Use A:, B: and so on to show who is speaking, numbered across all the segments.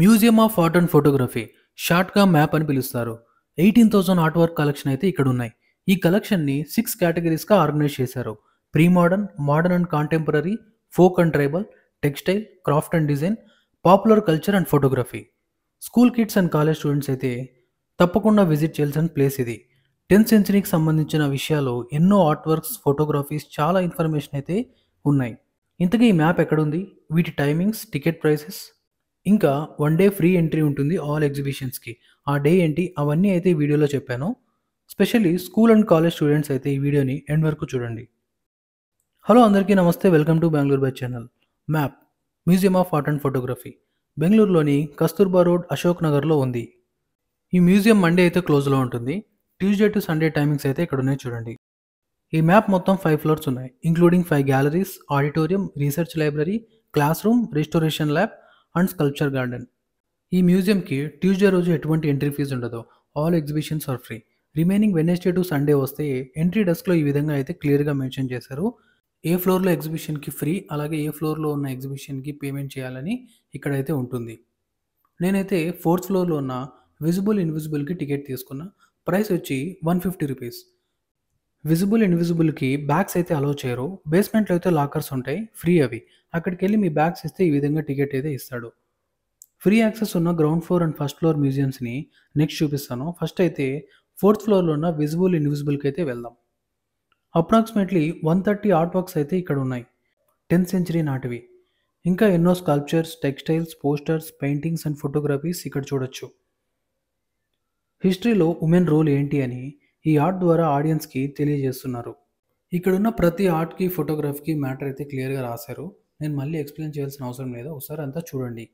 A: Museum of art and photography షార్ట్గా MAP అని పిలుస్తారు. 18,000 ఆర్ట్ వర్క్ కలెక్షన్ అయితే ఇక్కడ ఉన్నాయి. ఈ కలెక్షన్ని 6 కేటగిరీస్గా ఆర్గనైజ్ చేశారు. Pre modern, modern and contemporary, folk and tribal, textile, craft and design, popular culture and photography. School kids and college students అయితే తప్పకుండా విజిట్ చేయాల్సిన ప్లేస్ ఇది. 10th సెంచరీకి సంబంధించిన విషయాలు ఎన్నో ఆర్ట్ వర్క్స్, ఫోటోగ్రఫీస్, చాలా ఇన్ఫర్మేషన్ అయితే ఉన్నాయి. ఇంతకీ ఈ మ్యాప్ ఎక్కడుంది, వీటి టైమింగ్స్, టికెట్ ప్రైసెస్, ఇంకా 1 డే ఫ్రీ ఎంట్రీ ఉంటుంది ఆల్ ఎగ్జిబిషన్స్కి. ఆ డే ఏంటి అవన్నీ అయితే ఈ వీడియోలో చెప్పాను. Specially school and college students అయితే ఈ వీడియోని ఎండ్ వరకు చూడండి. హలో అందరికీ నమస్తే, welcome to Bengaluru by channel. Map museum of art and photography బెంగళూరులోని కస్తూర్బా రోడ్, అశోక్ నగర్లో ఉంది. ఈ మ్యూజియం మండే అయితే క్లోజ్లో ఉంటుంది. ట్యూస్డే టు సండే టైమింగ్స్ అయితే ఇక్కడ ఉన్నాయి చూడండి. ఈ మ్యాప్ మొత్తం 5 ఫ్లోర్స్ ఉన్నాయి, including 5 galleries, auditorium, research library, class room, restoration lab and sculpture garden. ఈ మ్యూజియంకి ట్యూస్డే రోజు ఎటువంటి ఎంట్రీ ఫీజు ఉండదు. All exhibitions are free. Remaining Wednesday to Sunday వస్తే ఎంట్రీ డెస్క్లో ఈ విధంగా అయితే క్లియర్గా మెన్షన్ చేశారు. ఏ ఫ్లోర్లో ఎగ్జిబిషన్కి ఫ్రీ, అలాగే ఏ ఫ్లోర్లో ఉన్న ఎగ్జిబిషన్కి పేమెంట్ చేయాలని ఇక్కడైతే ఉంటుంది. నేనైతే 4th ఫ్లోర్లో ఉన్న విజిబుల్ ఇన్విజిబుల్కి టికెట్ తీసుకున్న. ప్రైస్ వచ్చి 150 రూపీస్. విజిబుల్ ఇన్విజిబుల్కి బ్యాగ్స్ అయితే అలో చేయరు. బేస్మెంట్లో అయితే లాకర్స్ ఉంటాయి, ఫ్రీ అవి. అక్కడికి వెళ్ళి మీ బ్యాగ్స్ ఇస్తే ఈ విధంగా టికెట్ అయితే ఇస్తాడు. ఫ్రీ యాక్సెస్ ఉన్న ground floor and first floor మ్యూజియంస్ని నెక్స్ట్ చూపిస్తాను. ఫస్ట్ అయితే 4th ఫ్లోర్లో ఉన్న విజిబుల్ ఇన్విజిబుల్కి అయితే వెళ్దాం. అప్రాక్సిమేట్లీ 130 ఆర్ట్ వర్క్స్ అయితే ఇక్కడ ఉన్నాయి, 10th సెంచరీ నాటివి. ఇంకా ఎన్నో sculptures, textiles, posters, paintings and photographies ఇక్కడ చూడొచ్చు. హిస్టరీలో ఉమెన్ రోల్ ఏంటి అని ఈ ఆర్ట్ ద్వారా ఆడియన్స్కి తెలియజేస్తున్నారు. ఇక్కడున్న ప్రతి ఆర్ట్కి, ఫోటోగ్రఫీకి మ్యాటర్ అయితే క్లియర్గా రాశారు. నేను మళ్ళీ ఎక్స్ప్లెయిన్ చేయాల్సిన అవసరం లేదు, ఒకసారి అంతా చూడండి.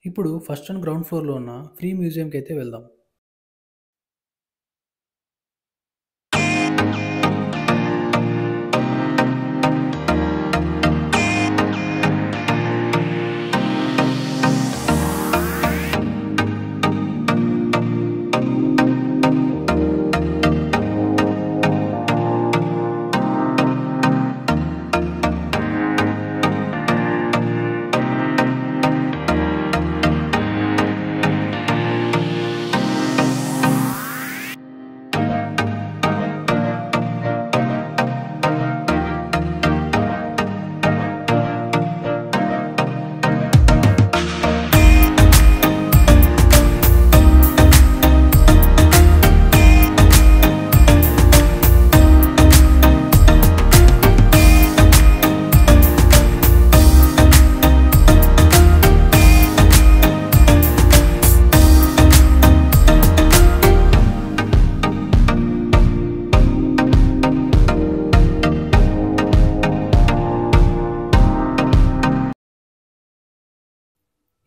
A: ఇప్పుడు ఫస్ట్ అండ్ గ్రౌండ్ ఫ్లోర్లో ఉన్న ఫ్రీ మ్యూజియంకి అయితే వెళ్దాం.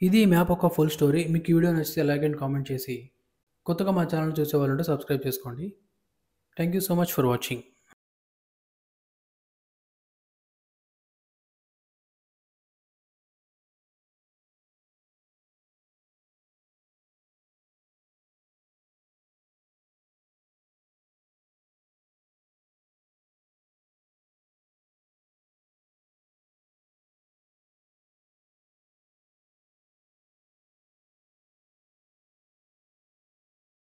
A: ఇది ఈ మ్యాప్ ఒక ఫుల్ స్టోరీ. మీకు ఈ వీడియో నచ్చితే లైక్ అండ్ కామెంట్ చేసి కొత్తగా మా ఛానల్ చూసే వాళ్ళంటే సబ్స్క్రైబ్ చేసుకోండి. Thank you so much for watching.